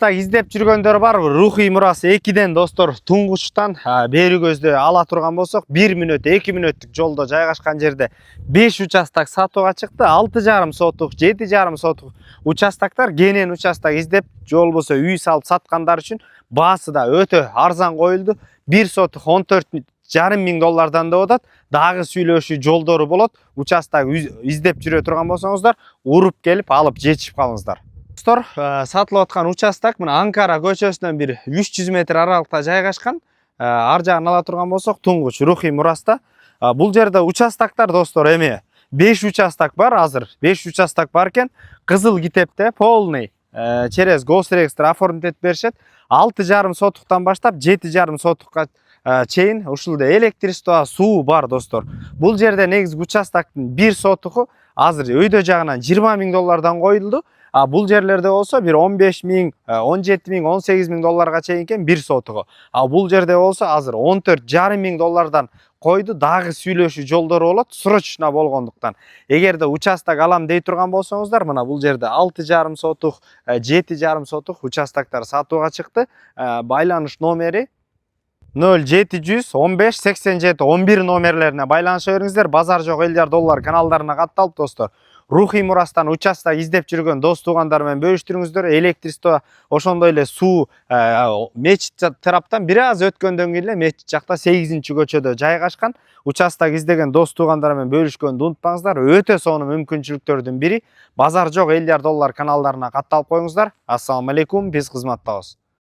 участок издеп жүргөндөр барбы? Рухий мурасы 2ден достор Туңгучтан бери көздө ала турган болсок 1 мүнөт 2 мүнөттүк жолдо жайгашкан жерде 5 участок сатууга чыкты. 6,5 сотук, 7,5 сотук участоктор кенен участок издеп же болбосо үй салып саткандар үчүн баасы да өтө арзан коюлду. 1 сотук 14,5 миң доллардан деп атат. Дагы сүйлөшүү жолдору болот. Участок издеп жүрө турган болсоңуздар, уруп келип алып жетишип калыңыздар. Достор, сатылып аткан участок мына Анкара көчөсүнөн бир 300 метр аралыкта жайгашкан. Ар жагын ала турган болсок, Туңгуч Рухий Мураста. Бул жерде участоктор достор эми 5 участок бар азыр. 5 участок бар экен. Кызыл китепте полный через госрегистр оформить этип беришет. 6,5 сотуктан баштап 7,5 сотукка чейин ушулда электричество, суу бар достор. Бул жерде негизги участоктун 1 сотугу азыр өйдө жагынан 20 миң доллардан коюлду. Бул жерлерде болсо бир 15 миң, 17 миң, 18 миң долларга чейин экен 1 сотугу. Бул жерде болсо азыр 14,5 миң доллардан койду. Дагы сүйлөшүү жолдору болот, срочно болгондуктан. Эгерде участок алам дей турган болсоңуздар, мына бул жерде 6,5 сотук, 7,5 сотук участоктор сатууга чыкты. Байланыш номери 0700 15 87 11 номерлерине байланыша бериңиздер. Базар жок элдер доллар каналдарына катталып достор. Рухий Мурастан участок издеп жүргөн дос туугандар менен бөлүштүрүңүздөр. Электричество, ошондой эле суу мечит тараптан бир аз өткөндөн кийин эле мечит жакта 8-көчөдө жайгашкан. Участок издеген дос туугандар менен бөлүшкөндү унутпаңыздар. Өтө сонун мүмкүнчүлүктөрдүн бири. Базар жок элдер доллар каналдарына катталып коюңуздар. Ассаламу алейкум, биз кызматтабыз.